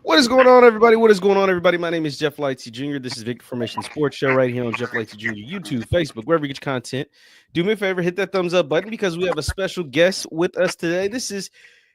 What is going on, everybody? What is going on, everybody? My name is JeffLightsyJr. This is Victor Formation Sports Show right here on JeffLightsy Jr. YouTube, Facebook, wherever you get your content. Do me a favor, hit that thumbs up button because we have a special guest with us today. This is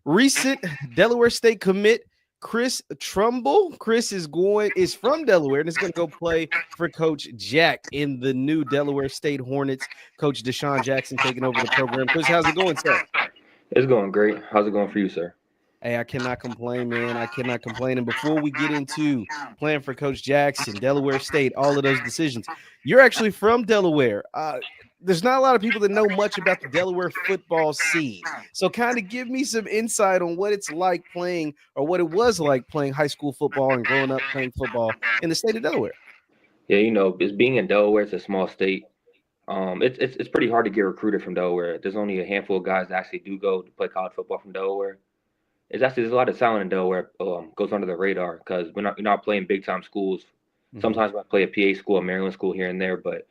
recent Delaware State commit Chris Trumbull. Chris is from Delaware and is going to go play for Coach Jack in the new Delaware State Hornets. Coach Desean Jackson taking over the program. Chris, how's it going, sir? It's going great. How's it going for you, sir? Hey, I cannot complain, man. I cannot complain. And before we get into playing for Coach Jackson, Delaware State, all of those decisions, you're actually from Delaware. There's not a lot of people that know much about the Delaware football scene. So kind of give me some insight on what it's like playing or what it was like playing high school football and growing up playing football in the state of Delaware. Yeah, it's being in Delaware. It's a small state. It's pretty hard to get recruited from Delaware. There's only a handful of guys that actually do go to play college football from Delaware. There's a lot of talent in Delaware. Goes under the radar because you're not playing big time schools. Mm-hmm. Sometimes I play a PA school, a Maryland school here and there, but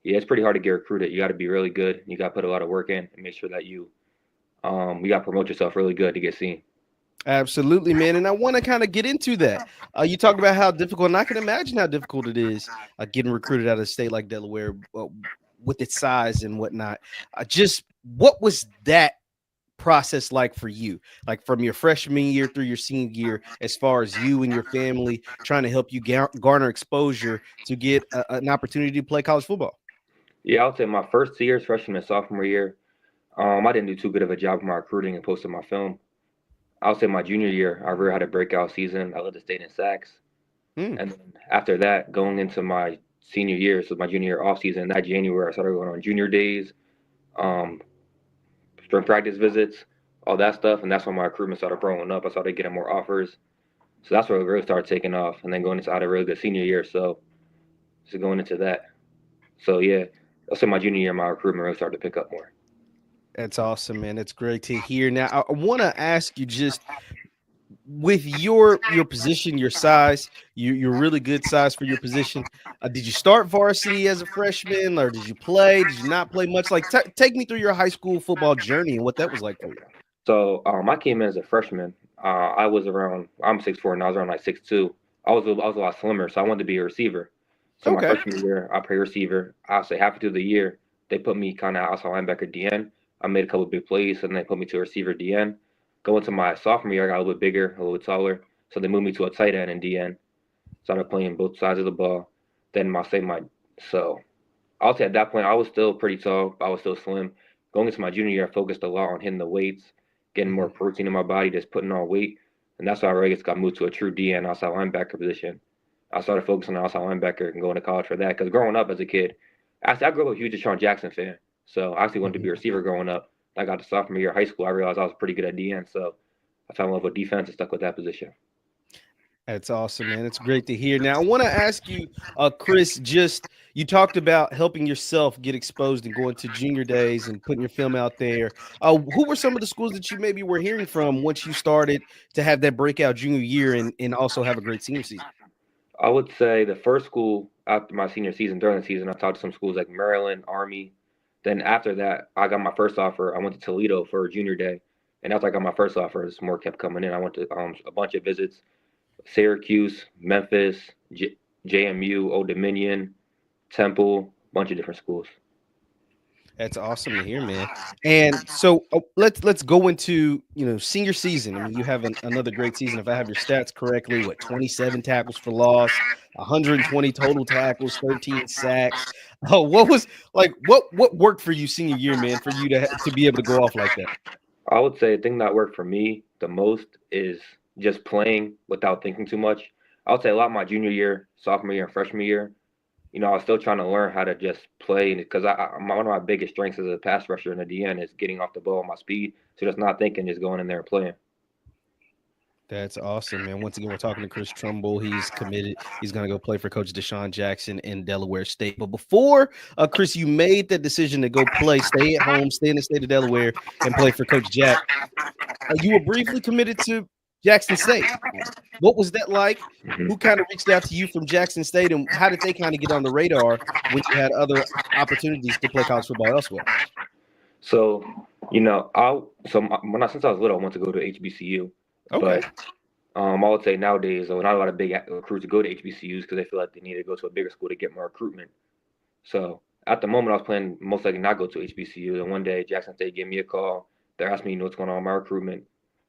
yeah, it's pretty hard to get recruited. You got to be really good. You got to put a lot of work in and make sure that you got to promote yourself really good to get seen. Absolutely, man. And I want to kind of get into that. You talk about how difficult, and I can imagine how difficult it is getting recruited out of a state like Delaware with its size and whatnot. Just what was that process like for you, like from your freshman year through your senior year, as far as you and your family trying to help you garner exposure to get an opportunity to play college football? Yeah, I would say my first year, freshman and sophomore year, I didn't do too good of a job with my recruiting and posting my film. I would say my junior year, I really had a breakout season. I led the state in sacks. And then after that, going into my senior year, so my junior year off season, that January, I started going on junior days, spring practice visits, all that stuff. And that's when my recruitment started growing up. I started getting more offers. So that's where it really started taking off. And then going into I had a really good senior year. So going into that. So yeah, I'll say my junior year, my recruitment really started to pick up more. That's awesome, man. That's great to hear. Now, I want to ask you, just with your position, your size, you're really good size for your position. Did you start varsity as a freshman, or did you play? Did you not play much? Like, take me through your high school football journey and what that was like for you. So I came in as a freshman. I'm 6'4", and I was around like 6'2". I was a lot slimmer, so I wanted to be a receiver. So my freshman year, I played receiver. I'll say halfway through the year, they put me kind of outside linebacker DN. I made a couple of big plays, and they put me to a receiver DN. Going to my sophomore year, I got a little bit bigger, a little bit taller, so they moved me to a tight end and DN. Started playing both sides of the ball. Then so I'll say at that point I was still pretty tall, but I was still slim. Going into my junior year, I focused a lot on hitting the weights, getting more protein in my body, just putting on weight, and that's why I really got moved to a true DN outside linebacker position. I started focusing on outside linebacker and going to college for that because growing up as a kid, actually I grew up a huge Desean Jackson fan. So I actually wanted to be a receiver growing up. I got to sophomore year of high school. I realized I was pretty good at DN, so I fell in love with defense and stuck with that position. That's awesome, man. It's great to hear. Now, I want to ask you, Chris, you talked about helping yourself get exposed and going to junior days and putting your film out there. Who were some of the schools that you maybe were hearing from once you started to have that breakout junior year and also have a great senior season? I would say the first school after my senior season, during the season, I talked to some schools like Maryland, Army. Then after that, I got my first offer. I went to Toledo for a junior day. And after I got my first offer, as more kept coming in. I went to a bunch of visits. Syracuse, Memphis, JMU, Old Dominion, Temple, a bunch of different schools. That's awesome to hear, man. And so let's go into senior season. I mean, you have another great season. If I have your stats correctly, 27 tackles for loss, 120 total tackles, 13 sacks. Oh, what worked for you senior year, man, for you to be able to go off like that? I would say the thing that worked for me the most is just playing without thinking too much. I would say a lot my junior year, sophomore year, and freshman year, I was still trying to learn how to just play because one of my biggest strengths as a pass rusher in the DN is getting off the ball with my speed. So just not thinking, just going in there and playing. That's awesome, man. Once again, we're talking to Chris Trumbull. He's committed. He's going to go play for Coach Desean Jackson in Delaware State. But before, Chris, you made that decision to go stay at home, stay in the state of Delaware, and play for Coach Jack. You were briefly committed to Jackson State. What was that like? Who kind of reached out to you from Jackson State, and how did they kind of get on the radar when you had other opportunities to play college football elsewhere? So, since I was little, I wanted to go to HBCU. Okay. But I would say nowadays, not a lot of big recruits go to HBCUs because they feel like they need to go to a bigger school to get more recruitment. So at the moment, I was planning most likely not go to HBCU. And one day, Jackson State gave me a call. They asked me, what's going on with my recruitment.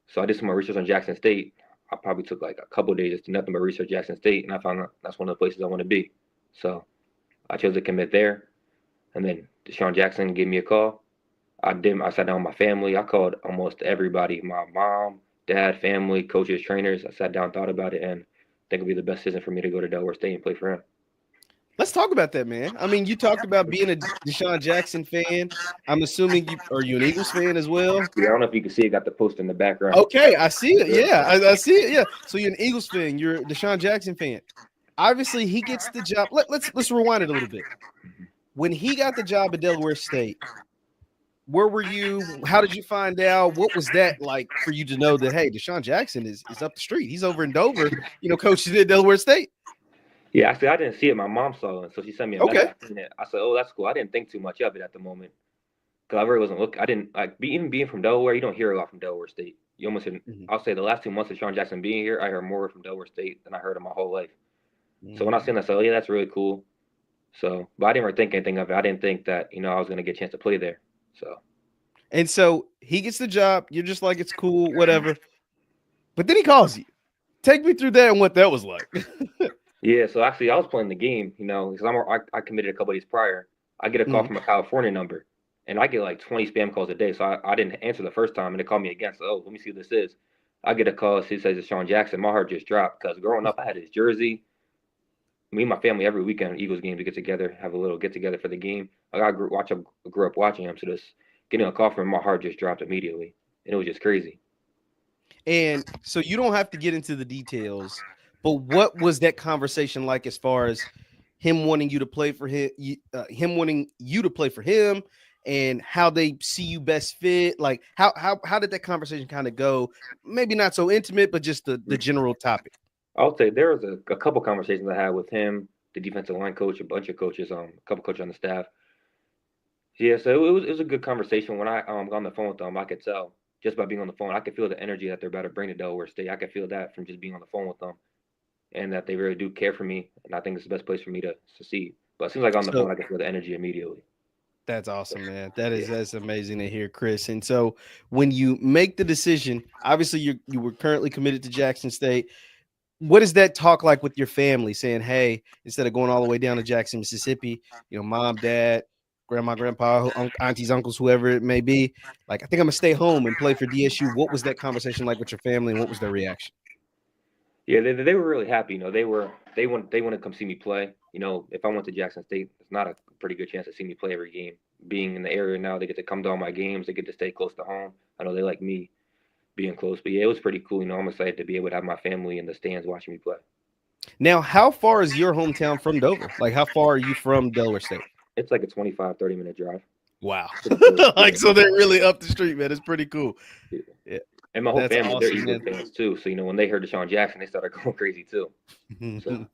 So I did some more research on Jackson State. I probably took like a couple of days just to nothing but research Jackson State, and I found that's one of the places I want to be. So I chose to commit there. And then Desean Jackson gave me a call. I sat down with my family. I called almost everybody, my mom, dad, family, coaches, trainers. I sat down, thought about it, and I think it'd be the best decision for me to go to Delaware State and play for him. Let's talk about that, man. I mean, you talked about being a Desean Jackson fan. I'm assuming are you an Eagles fan as well? Yeah, I don't know if you can see it. Got the post in the background. Okay, I see it. Yeah, I see it. Yeah. So you're an Eagles fan. You're a Desean Jackson fan. Obviously, he gets the job. Let's rewind it a little bit. When he got the job at Delaware State, where were you? How did you find out? What was that like for you to know that, hey, Desean Jackson is up the street? He's over in Dover, coaching at Delaware State. Yeah, actually, I didn't see it. My mom saw it, so she sent me a message. I said, "Oh, that's cool." I didn't think too much of it at the moment because I really wasn't looking. I didn't like even being from Delaware. You don't hear a lot from Delaware State. You almost, I'll say, the last 2 months of Desean Jackson being here, I heard more from Delaware State than I heard in my whole life. So when I seen that, I said, "Oh yeah, that's really cool." So, but I didn't really think anything of it. I didn't think that I was going to get a chance to play there. So he gets the job. You're just like, it's cool, whatever. But then he calls you. Take me through that and what that was like. Yeah, so actually I was playing the game, because I committed a couple days prior. I get a call from a California number, and I get like 20 spam calls a day. So I didn't answer the first time, and they called me again. So, let me see who this is. I get a call. It says it's Desean Jackson. My heart just dropped because growing up, I had his jersey. Me and my family every weekend Eagles game to get together, have a little get together for the game. I grew up watching him, so this getting a call from him, my heart just dropped immediately, and it was just crazy. And so you don't have to get into the details, but what was that conversation like as far as him wanting you to play for him, him wanting you to play for him, and how they see you best fit? Like how did that conversation kind of go? Maybe not so intimate, but just the general topic. I would say there was a couple conversations I had with him, the defensive line coach, a bunch of coaches, a couple coaches on the staff. Yeah, so it was a good conversation. When I got on the phone with them, I could tell just by being on the phone. I could feel the energy that they're about to bring to Delaware State. I could feel that from just being on the phone with them, and that they really do care for me. And I think it's the best place for me to succeed. But it seems like on the phone, I can feel the energy immediately. That's awesome, man. That's amazing to hear, Chris. And so when you make the decision, obviously you were currently committed to Jackson State. What is that talk like with your family, saying, hey, instead of going all the way down to Jackson, Mississippi, mom, dad, grandma, grandpa, aunties, uncles, whoever it may be, like, I think I'm gonna stay home and play for DSU. What was that conversation like with your family, and what was their reaction? Yeah, they were really happy. They want to come see me play. If I went to Jackson State, it's not a pretty good chance to see me play every game. Being in the area now, they get to come to all my games. They get to stay close to home. I know they like me being close, but yeah, it was pretty cool. I'm excited to be able to have my family in the stands watching me play. Now, how far is your hometown from Dover? Like, how far are you from Delaware State? It's like a 25, 30-minute drive. Wow. So they're really up the street, man. It's pretty cool. Yeah. And my whole family, they're Eagles fans too. So, when they heard Desean Jackson, they started going crazy too. So.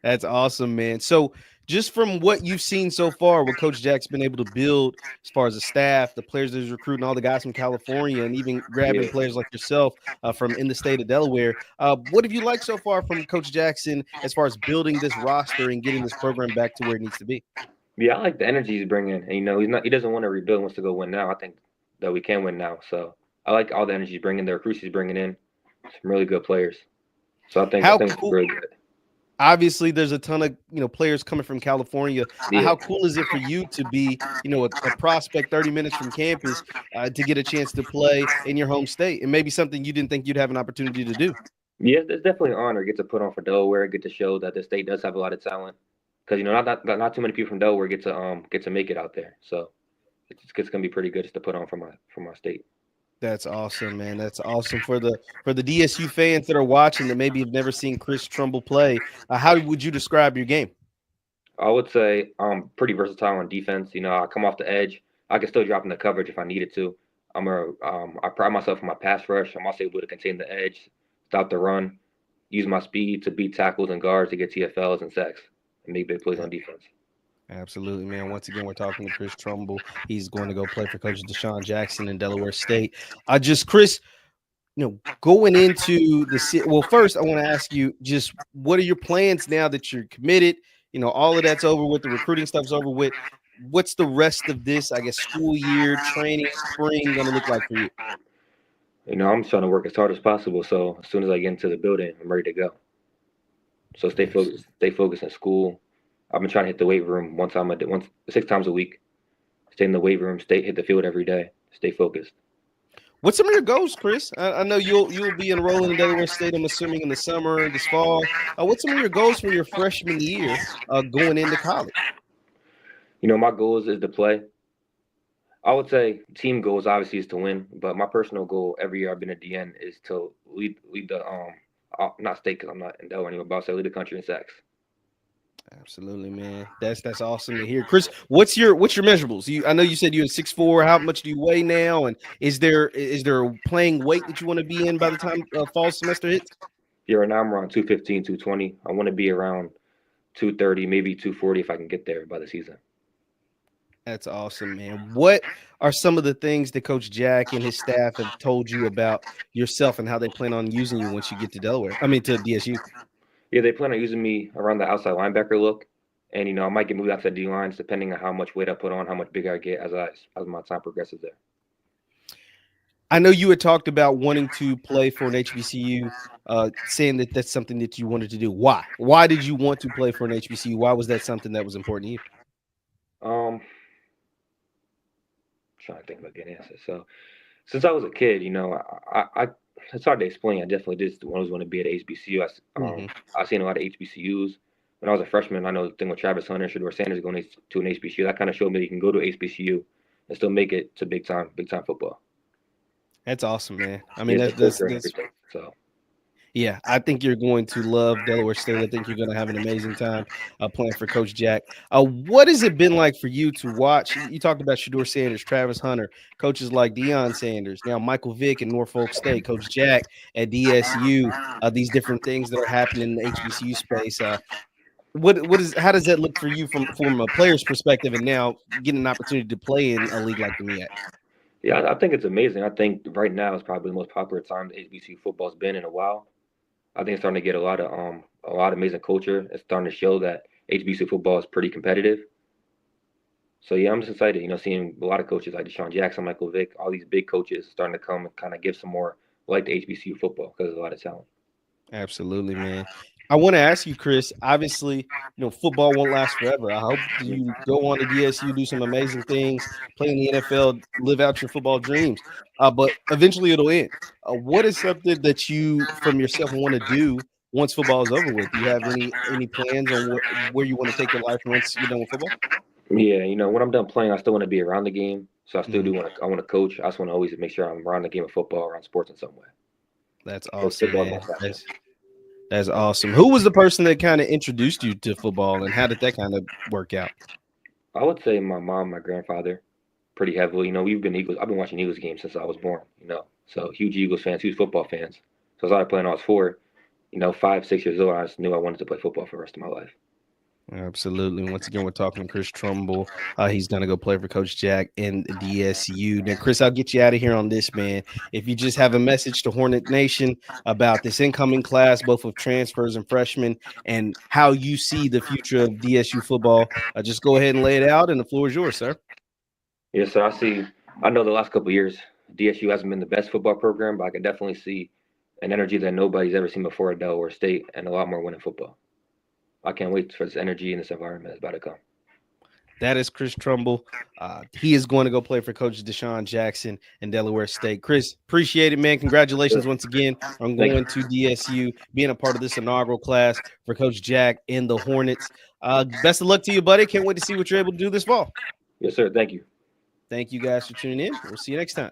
That's awesome, man. So just from what you've seen so far, what Coach Jack's been able to build as far as the staff, the players that he's recruiting, all the guys from California, and even grabbing players like yourself from in the state of Delaware. What have you liked so far from Coach Jackson as far as building this roster and getting this program back to where it needs to be? Yeah, I like the energy he's bringing. And, he doesn't want to rebuild, he wants to go win now. I think that we can win now. So I like all the energy he's bringing, the recruits he's bringing in, some really good players. So I think it's really good. Obviously, there's a ton of players coming from California. How cool is it for you to be a prospect 30 minutes from campus to get a chance to play in your home state, and maybe something you didn't think you'd have an opportunity to do? Yeah, it's definitely an honor. Get to put on for Delaware, get to show that the state does have a lot of talent. Because not too many people from Delaware get to make it out there. So it's gonna be pretty good just to put on for my state. That's awesome, man. That's awesome for the DSU fans that are watching that maybe have never seen Chris Trumbull play. How would you describe your game? I would say I'm pretty versatile on defense. I come off the edge. I can still drop in the coverage if I needed to. I pride myself on my pass rush. I'm also able to contain the edge, stop the run, use my speed to beat tackles and guards to get TFLs and sacks and make big plays on defense. Absolutely, man. Once again, we're talking to Chris Trumbull. He's going to go play for Coach Desean Jackson in Delaware State. Chris, going into well, first I want to ask you just what are your plans now that you're committed? All of that's over with, the recruiting stuff's over with. What's the rest of this, I guess, school year, training, spring going to look like for you? I'm trying to work as hard as possible. So as soon as I get into the building, I'm ready to go. So stay focused in school. I've been trying to hit the weight room once 6 times a week. Stay in the weight room, hit the field every day. Stay focused. What's some of your goals, Chris? I know you'll be enrolling in Delaware State, I'm assuming, in the summer, this fall. What's some of your goals for your freshman year going into college? My goals is to play. I would say team goals obviously is to win, but my personal goal every year I've been a DN is to lead the not state because I'm not in Delaware anymore, but I'll say lead the country in sacks. Absolutely, man. That's awesome to hear. Chris, what's your measurables? I know you said you're 6'4". How much do you weigh now? And is there a playing weight that you want to be in by the time fall semester hits? Yeah, right now I'm around 215, 220. I want to be around 230, maybe 240 if I can get there by the season. That's awesome, man. What are some of the things that Coach Jack and his staff have told you about yourself and how they plan on using you once you get to DSU? Yeah, they plan on using me around the outside linebacker look. And, I might get moved outside D lines depending on how much weight I put on, how much bigger I get as my time progresses there. I know you had talked about wanting to play for an HBCU, saying that that's something that you wanted to do. Why? Why did you want to play for an HBCU? Why was that something that was important to you? Trying to think about getting answers. So since I was a kid, I it's hard to explain. I definitely did always want to be at HBCU. I've seen a lot of HBCUs. When I was a freshman, I know the thing with Travis Hunter and Shedeur Sanders going to an HBCU. That kind of showed me that you can go to HBCU and still make it to big time football. That's awesome, man. I mean, that's so. Yeah, I think you're going to love Delaware State. I think you're going to have an amazing time playing for Coach Jack. What has it been like for you to watch? You talked about Shedeur Sanders, Travis Hunter, coaches like Desean Sanders, now Michael Vick in Norfolk State, Coach Jack at DSU, these different things that are happening in the HBCU space. How does that look for you from a player's perspective and now getting an opportunity to play in a league like the MEAC? Yeah, I think it's amazing. I think right now is probably the most popular time the HBCU football's been in a while. I think it's starting to get a lot of amazing culture. It's starting to show that HBCU football is pretty competitive. So yeah, I'm just excited. Seeing a lot of coaches like Desean Jackson, Michael Vick, all these big coaches starting to come and kind of give some more like the HBCU football because there's a lot of talent. Absolutely, man. I want to ask you, Chris, obviously, football won't last forever. I hope you go on to DSU, do some amazing things, play in the NFL, live out your football dreams. But eventually it'll end. What is something that you from yourself want to do once football is over with? Do you have any plans on where you want to take your life once you're done with football? Yeah, when I'm done playing, I still want to be around the game. So I still I want to coach. I just want to always make sure I'm around the game of football, around sports in some way. That's awesome, man. That's awesome. Who was the person that kind of introduced you to football, and how did that kind of work out? I would say my mom, my grandfather, pretty heavily. We've been Eagles. I've been watching Eagles games since I was born. So huge Eagles fans, huge football fans. So as I was playing, I was 4. 5, 6 years old. I just knew I wanted to play football for the rest of my life. Absolutely. Once again, we're talking to Chris Trumbull. He's going to go play for Coach Jack in DSU. Now, Chris, I'll get you out of here on this, man. If you just have a message to Hornet Nation about this incoming class, both of transfers and freshmen, and how you see the future of DSU football, just go ahead and lay it out, and the floor is yours, sir. Yes, sir. I know the last couple of years, DSU hasn't been the best football program, but I can definitely see an energy that nobody's ever seen before at Delaware State and a lot more winning football. I can't wait for this energy and this environment that's about to come. That is Chris Trumbull. He is going to go play for Coach Desean Jackson and Delaware State. Chris, appreciate it, man. Congratulations once again on going to DSU, being a part of this inaugural class for Coach Jack and the Hornets. Best of luck to you, buddy. Can't wait to see what you're able to do this fall. Yes, sir. Thank you. Thank you guys for tuning in. We'll see you next time.